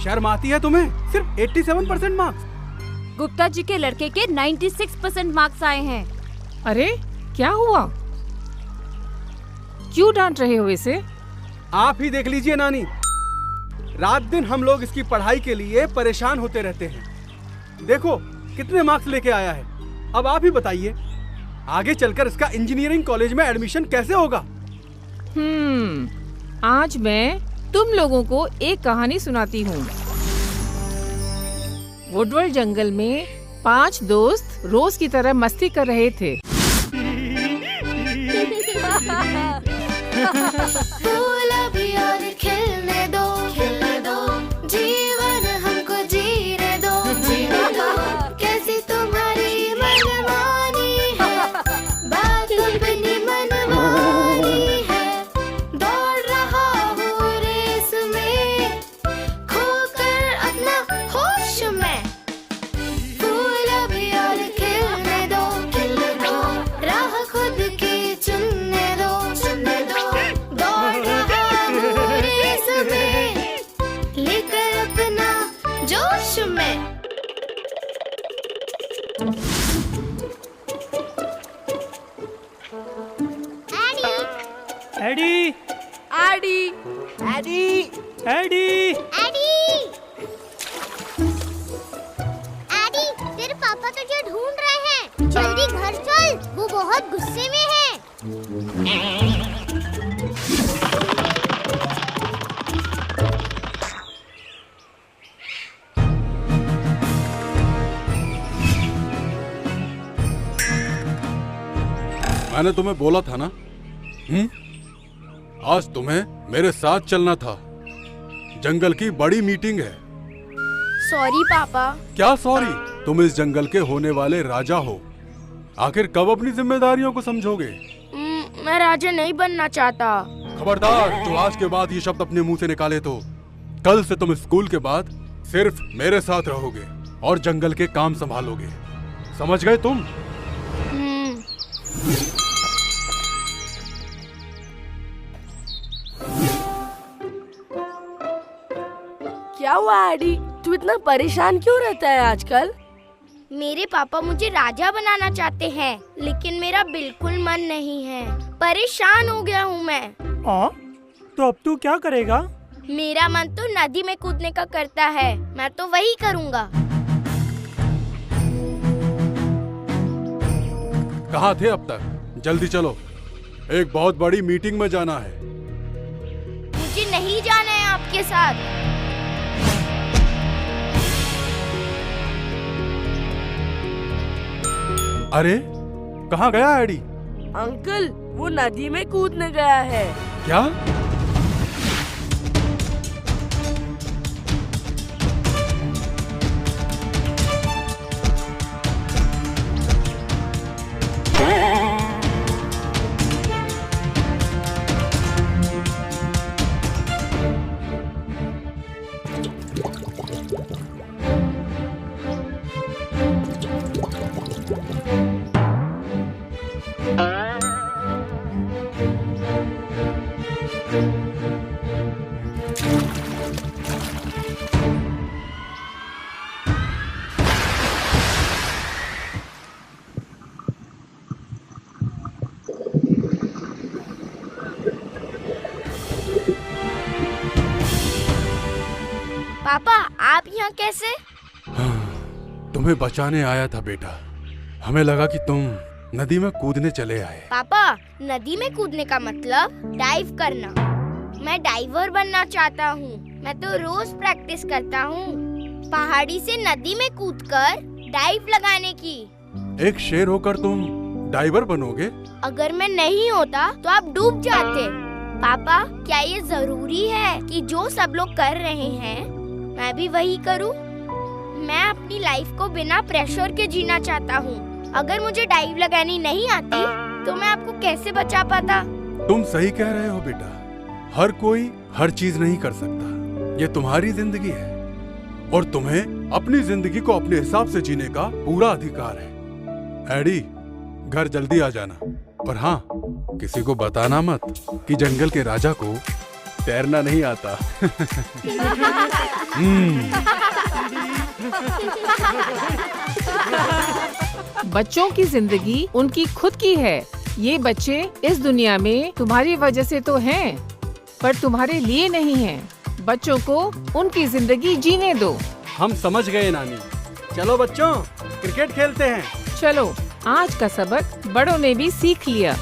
शर्म आती है तुम्हें? सिर्फ 87% मार्क्स। गुप्ता जी के लड़के के 96% मार्क्स आए हैं। अरे क्या हुआ? क्यों डांट रहे हो इसे? आप ही देख लीजिए नानी, रात दिन हम लोग इसकी पढ़ाई के लिए परेशान होते रहते हैं। देखो कितने मार्क्स लेके आया है। अब आप ही बताइए, आगे चलकर इसका इंजीनियरिंग कॉलेज में एडमिशन कैसे होगा? आज मैं तुम लोगों को एक कहानी सुनाती हूँ। वुडवर्ल्ड जंगल में 5 दोस्त रोज की तरह मस्ती कर रहे थे। फूल अभी और खिलने दो, जीवन हमको जीने दो, कैसी तुम्हारी मनमानी है, बात अपनी मनमानी है, दौड़ रहा हूँ रेस में, खोकर अपना होश में, फूल अभी और खिलने दो, राह खुद की चुनने दो, दौड़ रहा हूँ रेस में, लेकर अपना जोश में। एडी, एडी, एडी, एडी, एडी, तेरे पापा तुझे ढूंढ रहे हैं। जल्दी घर चल, वो बहुत गुस्से में है। मैंने तुम्हें बोला था ना, आज तुम्हें मेरे साथ चलना था। जंगल की बड़ी मीटिंग है। सॉरी पापा। क्या सॉरी? तुम इस जंगल के होने वाले राजा हो। आखिर कब अपनी जिम्मेदारियों को समझोगे? मैं राजा नहीं बनना चाहता। खबरदार, जो आज के बाद ये शब्द अपने मुंह से निकाले तो कल से तुम स्कूल के बाद सिर्फ मेरे साथ रहोगे और जंगल के काम संभालोगे। समझ गए तुम? क्या हुआ एडी, तू इतना परेशान क्यों रहता है आजकल? मेरे पापा मुझे राजा बनाना चाहते हैं, लेकिन मेरा बिल्कुल मन नहीं है। परेशान हो गया हूँ मैं। तो अब तू क्या करेगा? मेरा मन तो नदी में कूदने का करता है, मैं तो वही करूँगा। कहाँ थे अब तक? जल्दी चलो, एक बहुत बड़ी मीटिंग में जाना है। मुझे नहीं जाना है आपके साथ। अरे कहाँ गया एडी? अंकल, वो नदी में कूदने गया है। क्या? पापा, आप यहाँ कैसे? तुम्हें बचाने आया था बेटा। हमें लगा कि तुम नदी में कूदने चले आए। पापा, नदी में कूदने का मतलब डाइव करना। मैं डाइवर बनना चाहता हूँ। मैं तो रोज प्रैक्टिस करता हूँ पहाड़ी से नदी में कूदकर डाइव लगाने की। एक शेर होकर तुम डाइवर बनोगे? अगर मैं नहीं होता तो आप डूब जाते। पापा, क्या ये जरूरी है कि जो सब लोग कर रहे हैं मैं भी वही करूं? मैं अपनी लाइफ को बिना प्रेशर के जीना चाहता हूं। अगर मुझे डाइव लगानी नहीं आती तो मैं आपको कैसे बचा पाता? तुम सही कह रहे हो बेटा। हर कोई हर चीज नहीं कर सकता। ये तुम्हारी जिंदगी है और तुम्हें अपनी जिंदगी को अपने हिसाब से जीने का पूरा अधिकार है। एडी, घर जल्दी आ जाना। और हाँ, किसी को बताना मत कि जंगल के राजा को तैरना नहीं आता। बच्चों की जिंदगी उनकी खुद की है। ये बच्चे इस दुनिया में तुम्हारी वजह से तो हैं, पर तुम्हारे लिए नहीं हैं। बच्चों को उनकी जिंदगी जीने दो। हम समझ गए नानी। चलो बच्चों, क्रिकेट खेलते हैं। चलो, आज का सबक बड़ों ने भी सीख लिया।